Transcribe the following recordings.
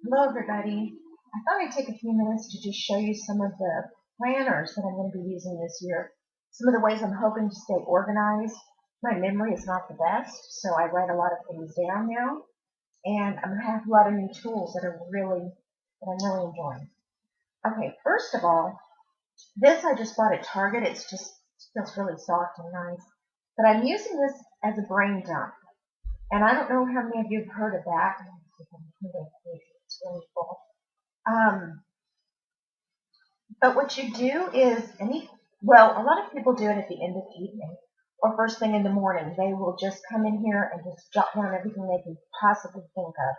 Hello everybody. I thought I'd take a few minutes to just show you some of the planners that I'm going to be using this year. Some of the ways I'm hoping to stay organized. My memory is not the best, so I write a lot of things down now. And I'm going to have a lot of new tools that I'm really enjoying. Okay, first of all, this I just bought at Target. It feels really soft and nice. But I'm using this as a brain dump. And I don't know how many of you have heard of that. It's really full. But what you do is a lot of people do it at the end of the evening or first thing in the morning. They will just come in here and just jot down everything they can possibly think of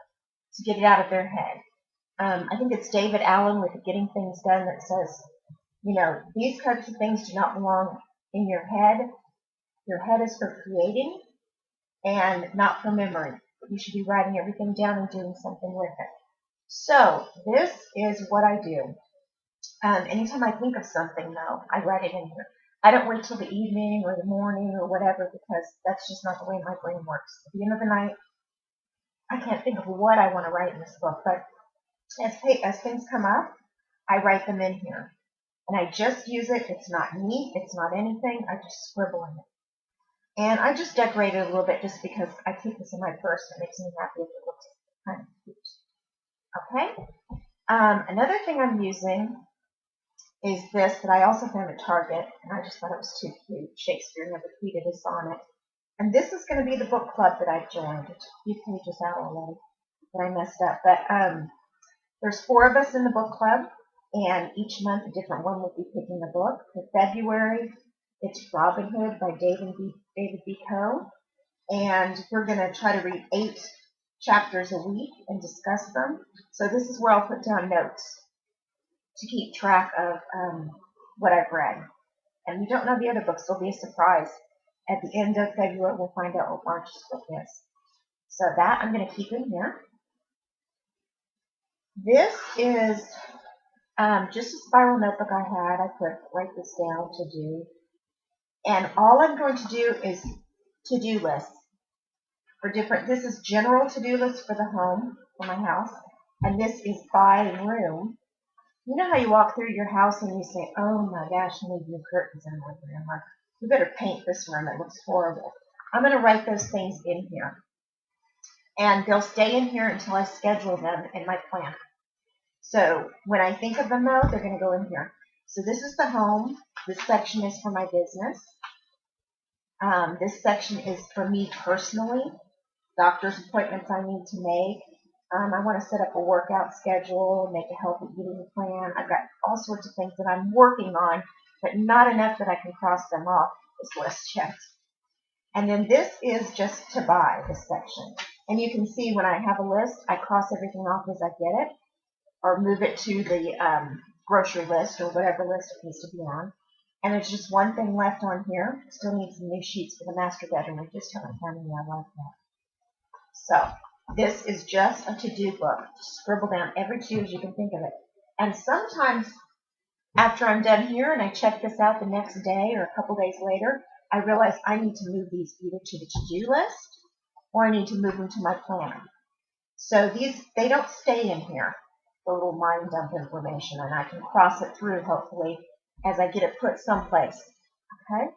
to get it out of their head. I think it's David Allen with Getting Things Done that says, these types of things do not belong in your head. Your head is for creating and not for memory. You should be writing everything down and doing something with it. So this is what I do. Anytime I think of something, though, I write it in here. I don't wait till the evening or the morning or whatever because that's just not the way my brain works. At the end of the night, I can't think of what I want to write in this book, but as things come up, I write them in here. And I just use it. It's not neat. It's not anything. I just scribble in it. And I just decorate it a little bit just because I keep this in my purse. It makes me happy if it looks kind of cute. Okay. Another thing I'm using is this that I also found at Target, and I just thought it was too cute. Shakespeare never tweeted a sonnet. And this is going to be the book club that I've joined. It's a few pages out already that I messed up. But there's 4 of us in the book club, and each month a different one will be picking a book. For February, it's Robin Hood by David B. Coe. And we're going to try to read 8 chapters a week and discuss them. So this is where I'll put down notes to keep track of what I've read. And we don't know the other books. There'll be a surprise. At the end of February, we'll find out what March's book is. So that I'm going to keep in here. This is just a spiral notebook I had. I could write this down to do. And all I'm going to do is to-do lists for different. This is general to-do lists for the home, for my house. And this is by room. You know how you walk through your house and you say, oh my gosh, I need new curtains in my room. Or, you better paint this room. It looks horrible. I'm going to write those things in here. And they'll stay in here until I schedule them in my planner. So when I think of them, though, they're going to go in here. So this is the home. This section is for my business. This section is for me personally. Doctor's appointments I need to make. I want to set up a workout schedule, make a healthy eating plan. I've got all sorts of things that I'm working on, but not enough that I can cross them off this list yet. And then this is just to buy, this section. And you can see when I have a list, I cross everything off as I get it, or move it to the grocery list or whatever list it needs to be on. And there's just one thing left on here. Still need some new sheets for the master bedroom. I just haven't found any. I like that. So this is just a to-do book. Scribble down every to as you can think of it. And sometimes after I'm done here and I check this out the next day or a couple days later, I realize I need to move these either to the to-do list or I need to move them to my planner. So they don't stay in here, the little mind dump information, and I can cross it through hopefully as I get it put someplace. Okay?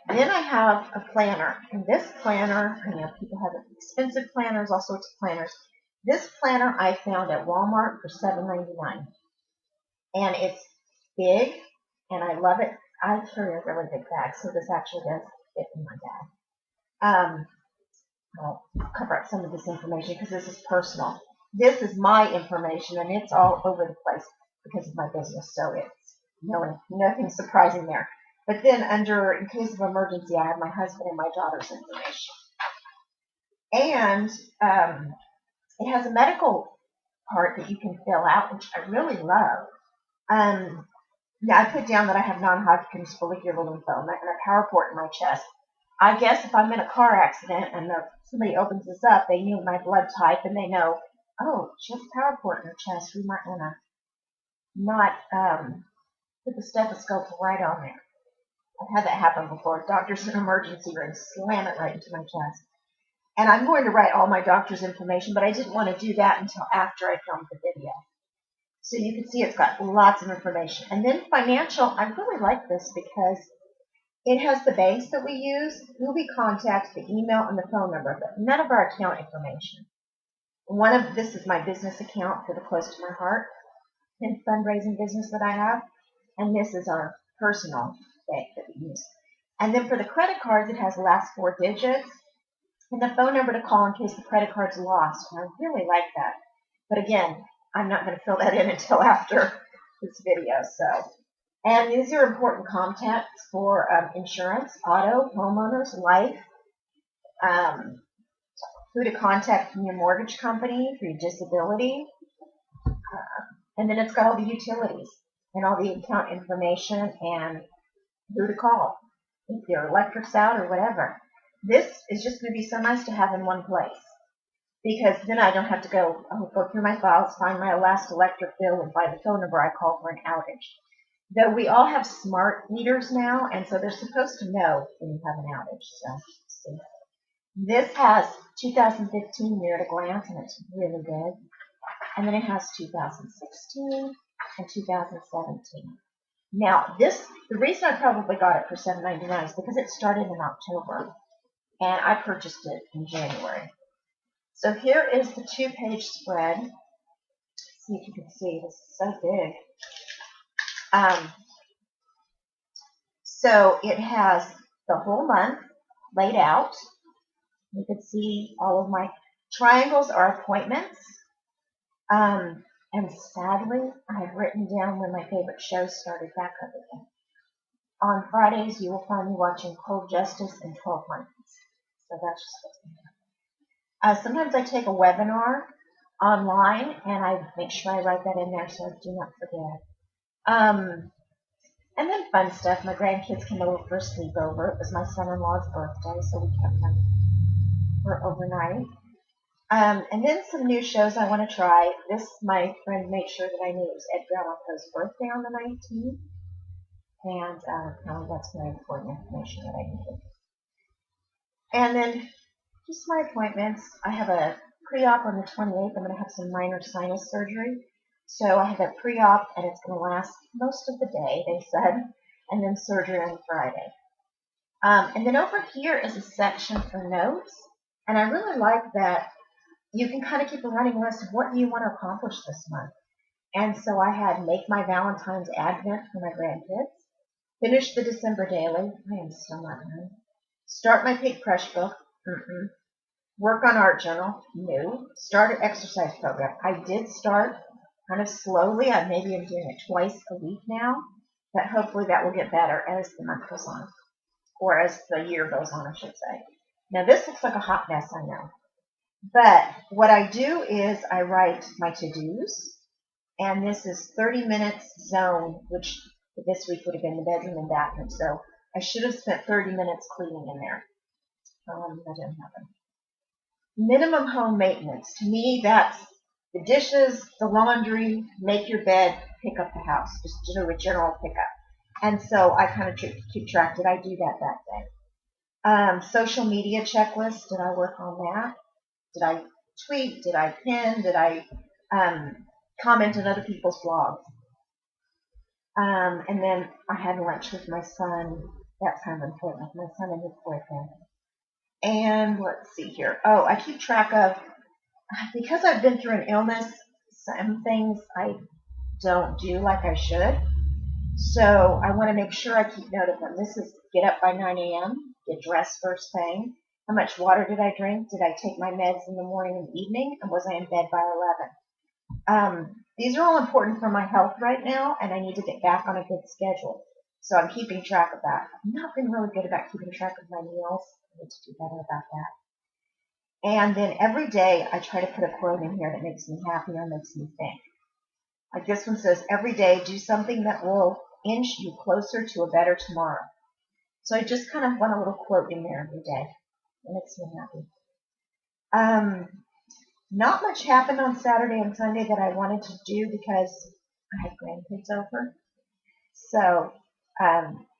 Then I have a planner, and this planner, people have expensive planners, all sorts of planners. This planner I found at Walmart for $7.99, and it's big, and I love it. I carry a really big bag, so this actually does fit in my bag. I'll cover up some of this information because this is personal. This is my information, and it's all over the place because of my business, so it's nothing surprising there. But then under, in case of emergency, I have my husband and my daughter's information. And it has a medical part that you can fill out, which I really love. I put down that I have non-Hodgkin's follicular lymphoma and a power port in my chest. I guess if I'm in a car accident and somebody opens this up, they knew my blood type and they know, oh, she has a power port in her chest. We might want to not put the stethoscope right on there. I've had that happen before. Doctors in an emergency room slam it right into my chest. And I'm going to write all my doctor's information, but I didn't want to do that until after I filmed the video. So you can see it's got lots of information. And then financial, I really like this because it has the banks that we use, who we contact, the email, and the phone number, but none of our account information. This is my business account for the Close to My Heart and fundraising business that I have, and this is our personal bank that we use. And then for the credit cards, it has the last 4 digits and the phone number to call in case the credit card's lost. And I really like that. But again, I'm not going to fill that in until after this video. And these are important contacts for insurance, auto, homeowners, life, who to contact from your mortgage company for your disability. And then it's got all the utilities and all the account information and who to call if your electric's out or whatever. This is just going to be so nice to have in one place, because then I don't have to go through my files, find my last electric bill, and by the phone number I call for an outage. Though we all have smart meters now, and so they're supposed to know when you have an outage. So, see. This has 2015 year at a glance, and it's really good. And then it has 2016 and 2017. Now, the reason I probably got it for $7.99 is because it started in October, and I purchased it in January. So here is the 2-page spread. Let's see if you can see. This is so big. So it has the whole month laid out. You can see all of my triangles are appointments. And sadly, I have written down when my favorite shows started back up again. On Fridays, you will find me watching Cold Justice and 12 Monkeys. So that's just what's going to happen. Sometimes I take a webinar online, and I make sure I write that in there so I do not forget. And then fun stuff. My grandkids came over for a sleepover. It was my son-in-law's birthday, so we kept them for overnight. And then some new shows I want to try. My friend made sure that I knew it was Edgar Allan Poe's birthday on the 19th. And that's very important information that I needed. And then just my appointments. I have a pre-op on the 28th. I'm going to have some minor sinus surgery. So I have a pre-op, and it's going to last most of the day, they said, and then surgery on Friday. And then over here is a section for notes. And I really like that you can kind of keep a running list of what you want to accomplish this month. And so I had make my Valentine's Advent for my grandkids, finish the December daily. I am still not done. Start my Pink Crush book. Work on art journal. No. Start an exercise program. I did start kind of slowly. I maybe am doing it twice a week now, but hopefully that will get better as the month goes on, or as the year goes on, I should say. Now this looks like a hot mess, I know. But what I do is I write my to-dos, and this is 30 minutes zone, which this week would have been the bedroom and bathroom. So I should have spent 30 minutes cleaning in there. That didn't happen. Minimum home maintenance. To me, that's the dishes, the laundry, make your bed, pick up the house. Just do a general pickup. And so I kind of keep track. Did I do that day? Social media checklist. Did I work on that? Did I tweet? Did I pin? Did I comment on other people's blogs? And then I had lunch with my son. That's kind of important, with my son and his boyfriend. And let's see here. Oh, I keep track of, because I've been through an illness, some things I don't do like I should. So I want to make sure I keep note of them. This is get up by 9 a.m., get dressed first thing. How much water did I drink? Did I take my meds in the morning and evening? And was I in bed by 11? These are all important for my health right now, and I need to get back on a good schedule. So I'm keeping track of that. I've not been really good about keeping track of my meals. I need to do better about that. And then every day I try to put a quote in here that makes me happy or makes me think. Like this one says, every day do something that will inch you closer to a better tomorrow. So I just kind of want a little quote in there every day. It makes me happy. Not much happened on Saturday and Sunday that I wanted to do because I had grandkids over. So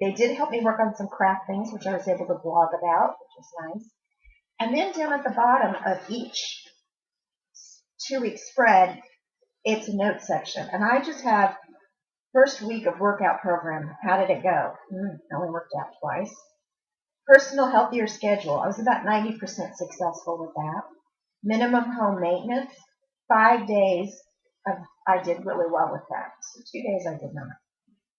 they did help me work on some craft things, which I was able to blog about, which was nice. And then down at the bottom of each 2-week spread, it's a note section. And I just have first week of workout program. How did it go? I only worked out twice. Personal healthier schedule. I was about 90% successful with that. Minimum home maintenance. 5 days I did really well with that. So 2 days I did not.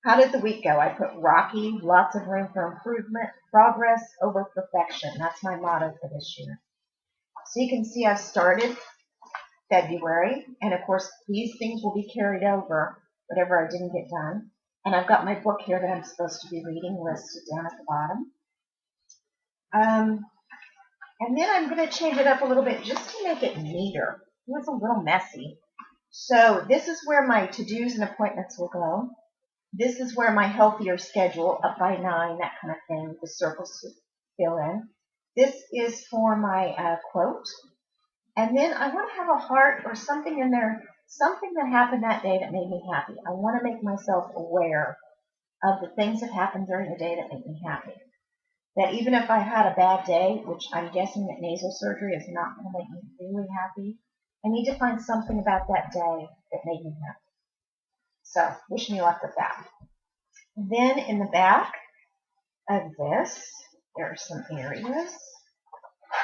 How did the week go? I put rocky, lots of room for improvement, progress over perfection. That's my motto for this year. So you can see I've started February, and of course these things will be carried over, whatever I didn't get done. And I've got my book here that I'm supposed to be reading listed down at the bottom. And then I'm going to change it up a little bit just to make it neater. It was a little messy. So this is where my to-dos and appointments will go. This is where my healthier schedule, up by 9, that kind of thing, the circles to fill in. This is for my quote. And then I want to have a heart or something in there, something that happened that day that made me happy. I want to make myself aware of the things that happened during the day that made me happy. That even if I had a bad day, which I'm guessing that nasal surgery is not going to make me really happy, I need to find something about that day that made me happy. So, wish me luck with that. Then in the back of this, there are some areas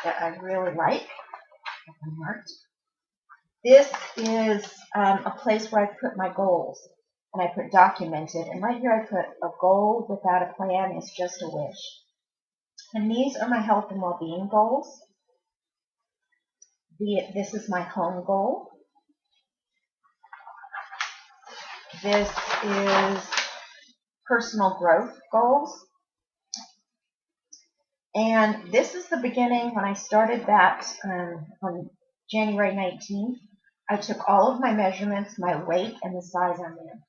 that I really like. Marked. This is a place where I put my goals, and I put documented, and right here I put a goal without a plan is just a wish. And these are my health and well-being goals. This is my home goal. This is personal growth goals. And this is the beginning when I started that on January 19th. I took all of my measurements, my weight, and the size I'm in.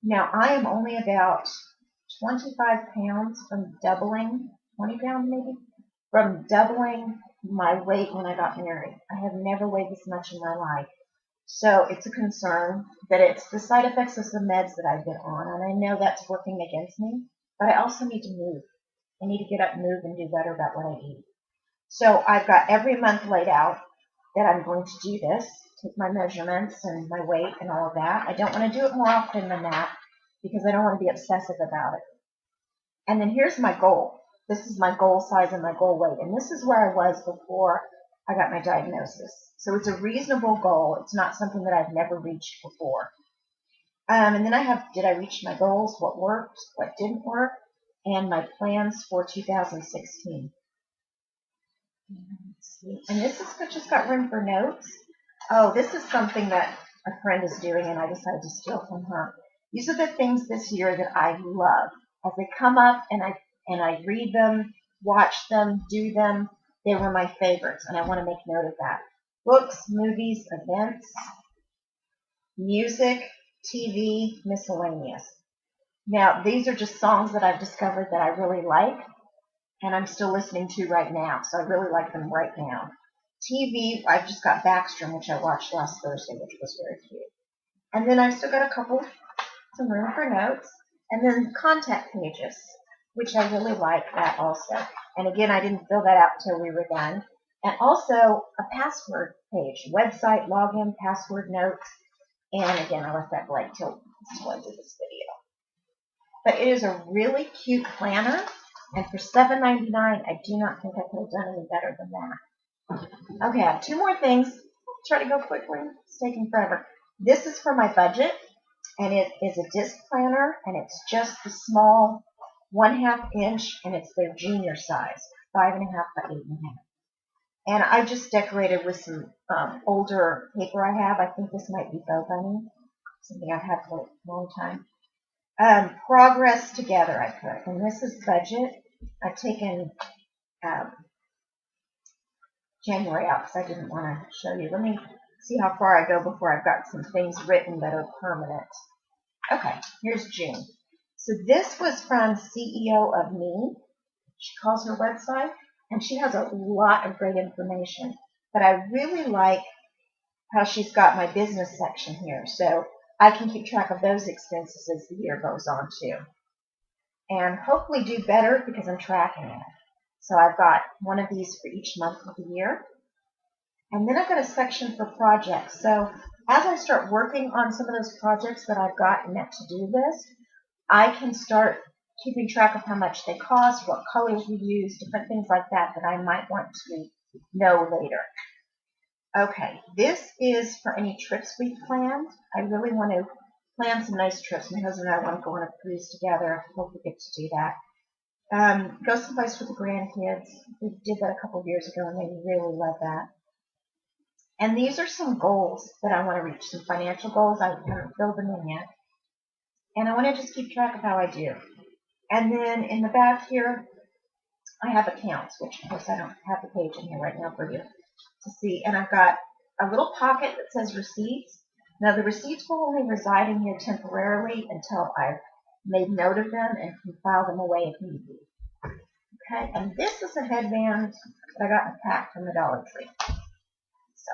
Now, I am only about 25 pounds from doubling, 20 pounds maybe, from doubling my weight when I got married. I have never weighed this much in my life. So it's a concern that it's the side effects of the meds that I've been on, and I know that's working against me, but I also need to move. I need to get up, move, and do better about what I eat. So I've got every month laid out that I'm going to do this, take my measurements and my weight and all of that. I don't want to do it more often than that because I don't want to be obsessive about it. And then here's my goal. This is my goal size and my goal weight. And this is where I was before I got my diagnosis. So it's a reasonable goal. It's not something that I've never reached before. And then I have, did I reach my goals? What worked? What didn't work? And my plans for 2016. And this is just got room for notes. Oh, this is something that a friend is doing, and I decided to steal from her. These are the things this year that I love. As they come up, and I read them, watch them, do them, they were my favorites, and I want to make note of that. Books, movies, events, music, TV, miscellaneous. Now, these are just songs that I've discovered that I really like, and I'm still listening to right now, so I really like them right now. TV, I've just got Backstrom, which I watched last Thursday, which was very cute. And then I've still got some room for notes, and then contact pages, which I really like that also. And again, I didn't fill that out until we were done. And also a password page, website, login, password notes, and again, I left that blank till I did this video. But it is a really cute planner, and for $7.99, I do not think I could have done any better than that. Okay, I have 2 more things. Try to go quickly. It's taking forever. This is for my budget, and it is a disc planner, and it's just the small 1/2 inch, and it's their junior size, 5.5 by 8.5. And I just decorated with some older paper I have. I think this might be Bow Bunny, something I've had for a long time. Progress together I put, and this is budget. I've taken January out because I didn't want to show you. Let me see how far I go before I've got some things written that are permanent. Okay, here's June. So this was from CEO of Me. She calls her website, and she has a lot of great information. But I really like how she's got my business section here, so I can keep track of those expenses as the year goes on too. And hopefully do better because I'm tracking it. So I've got one of these for each month of the year. And then I've got a section for projects. So as I start working on some of those projects that I've got in that to-do list, I can start keeping track of how much they cost, what colors we use, different things like that that I might want to know later. Okay, this is for any trips we've planned. I really want to plan some nice trips. My husband and I want to go on a cruise together. I hope we get to do that. Go someplace with the grandkids. We did that a couple of years ago, and they really love that. And these are some goals that I want to reach, some financial goals. I haven't filled them in yet. And I want to just keep track of how I do. And then in the back here, I have accounts, which of course I don't have the page in here right now for you to see. And I've got a little pocket that says receipts. Now the receipts will only reside in here temporarily until I've made note of them and can file them away if need be. Okay, and this is a headband that I got in a pack from the Dollar Tree. So,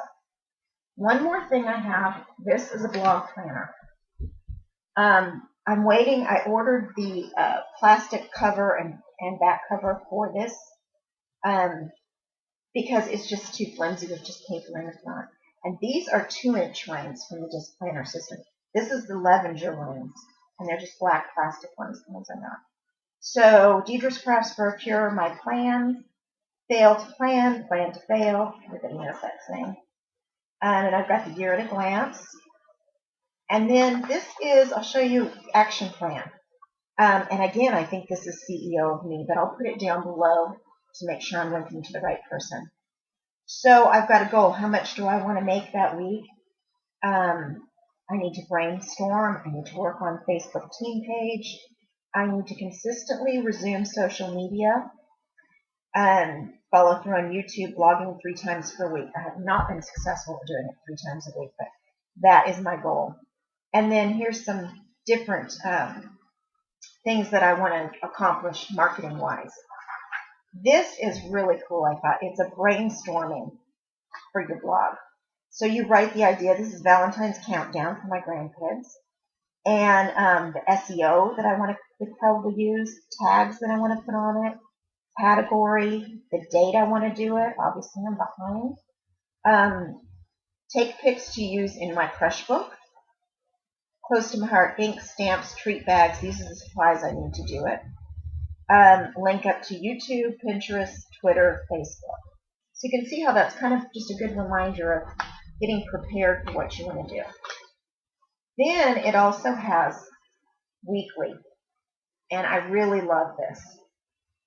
one more thing I have, this is a blog planner. I'm waiting, I ordered the plastic cover and back cover for this because it's just too flimsy with just paper in the front. And these are 2-inch rings from the Disc Planner system. This is the Levenger rings, and they're just black plastic ones, the ones are not. So, Deidre's Crafts for a Cure, my plans, fail to plan, plan to fail, everybody knows that saying. And I've got the year at a glance. And then this is, I'll show you action plan. And again, I think this is CEO of me, but I'll put it down below to make sure I'm linking to the right person. So I've got a goal. How much do I want to make that week? I need to brainstorm. I need to work on Facebook team page. I need to consistently resume social media and follow through on YouTube, blogging 3 times per week. I have not been successful at doing it 3 times a week, but that is my goal. And then here's some different things that I want to accomplish marketing-wise. This is really cool, I thought. It's a brainstorming for your blog. So you write the idea. This is Valentine's Countdown for my grandkids. And the SEO that I want to probably use, tags that I want to put on it, category, the date I want to do it. Obviously, I'm behind. Take pics to use in my crush book. Close to my heart, ink, stamps, treat bags. These are the supplies I need to do it. Link up to YouTube, Pinterest, Twitter, Facebook. So you can see how that's kind of just a good reminder of getting prepared for what you want to do. Then it also has weekly, and I really love this.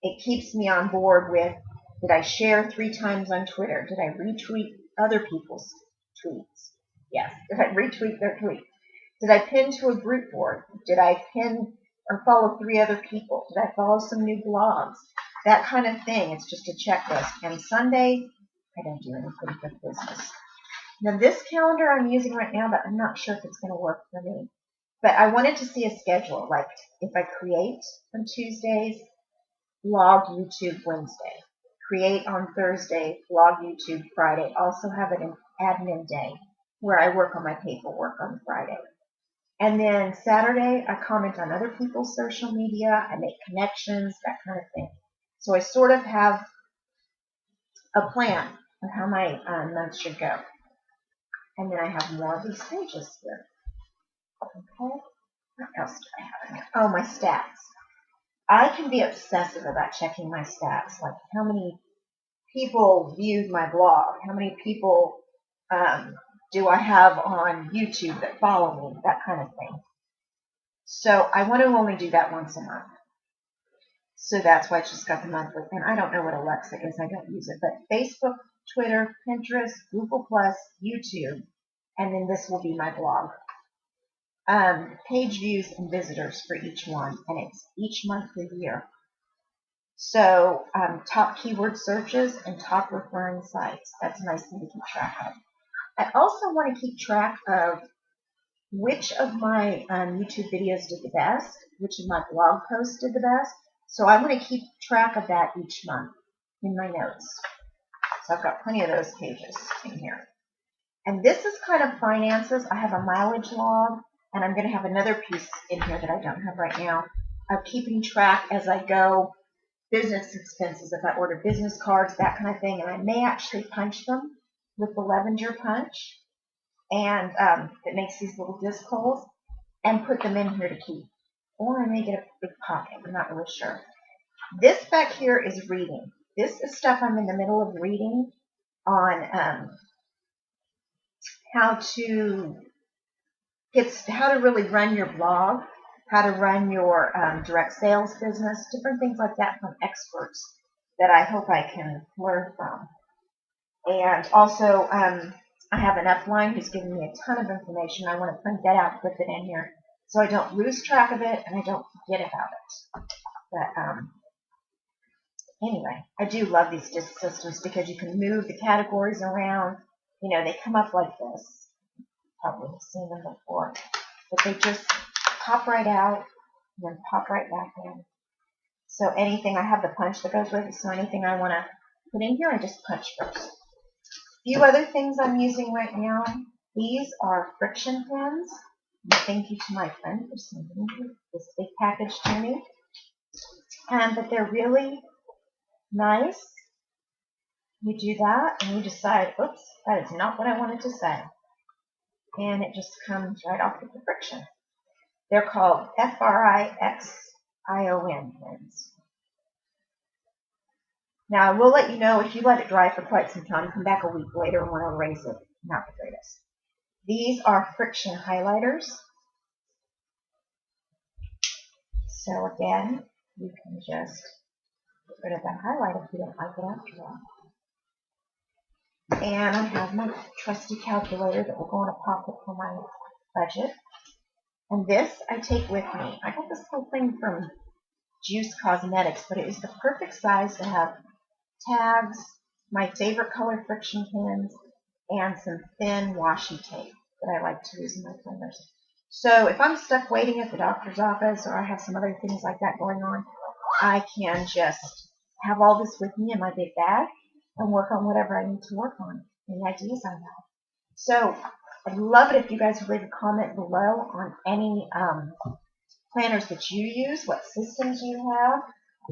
It keeps me on board with, did I share 3 times on Twitter? Did I retweet other people's tweets? Yes. Did I retweet their tweets? Did I pin to a group board? Did I pin or follow 3 other people? Did I follow some new blogs? That kind of thing. It's just a checklist. And Sunday, I don't do anything for business. Now this calendar I'm using right now, but I'm not sure if it's going to work for me. But I wanted to see a schedule, like if I create on Tuesdays, blog YouTube Wednesday. Create on Thursday, blog YouTube Friday. Also have an admin day where I work on my paperwork on Friday. And then Saturday, I comment on other people's social media. I make connections, that kind of thing. So I sort of have a plan of how my month should go. And then I have more of these pages here. Okay. What else do I have in here? Oh, my stats. I can be obsessive about checking my stats, like how many people viewed my blog, how many people do I have on YouTube that follow me, that kind of thing. So I want to only do that once a month. So that's why I just got the monthly. And I don't know what Alexa is. I don't use it. But Facebook, Twitter, Pinterest, Google+, YouTube, and then this will be my blog. Page views and visitors for each one, and it's each month of the year. So top keyword searches and top referring sites. That's a nice thing to keep track of. I also want to keep track of which of my YouTube videos did the best, which of my blog posts did the best. So I want to keep track of that each month in my notes. So I've got plenty of those pages in here. And this is kind of finances. I have a mileage log, and I'm going to have another piece in here that I don't have right now of keeping track as I go business expenses, if I order business cards, that kind of thing, and I may actually punch them with the Levenger punch, and it makes these little disc holes, and put them in here to keep. Or I may get a big pocket, I'm not really sure. This back here is reading. This is stuff I'm in the middle of reading on how to really run your blog, how to run your direct sales business, different things like that from experts that I hope I can learn from. And also, I have an upline who's giving me a ton of information. I want to print that out, put it in here, so I don't lose track of it and I don't forget about it. But anyway, I do love these disc systems because you can move the categories around. You know, they come up like this. Probably have seen them before, but they just pop right out and then pop right back in. So anything, I have the punch that goes with it, so anything I want to put in here, I just punch first. A few other things I'm using right now. These are friction pens. And thank you to my friend for sending this big package to me. But they're really nice. You do that and you decide, oops, that is not what I wanted to say. And it just comes right off with the friction. They're called Frixion pens. Now, I will let you know if you let it dry for quite some time, come back a week later and want to erase it. Not the greatest. These are friction highlighters. So again, you can just get rid of that highlight if you don't like it after all. And I have my trusty calculator that will go in a pocket for my budget. And this I take with me. I got this whole thing from Juice Cosmetics, but it is the perfect size to have tabs, my favorite color friction pens, and some thin washi tape that I like to use in my printers. So if I'm stuck waiting at the doctor's office or I have some other things like that going on, I can just have all this with me in my big bag and work on whatever I need to work on, any ideas I have. So I'd love it if you guys would leave a comment below on any planners that you use, what systems you have.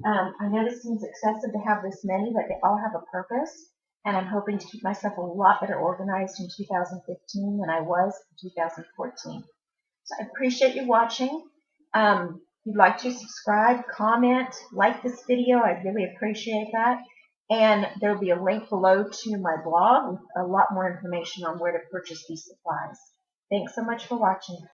I know this seems excessive to have this many, but they all have a purpose, and I'm hoping to keep myself a lot better organized in 2015 than I was in 2014. So I appreciate you watching. If you'd like to subscribe, comment, like this video, I'd really appreciate that. And there'll be a link below to my blog with a lot more information on where to purchase these supplies. Thanks so much for watching.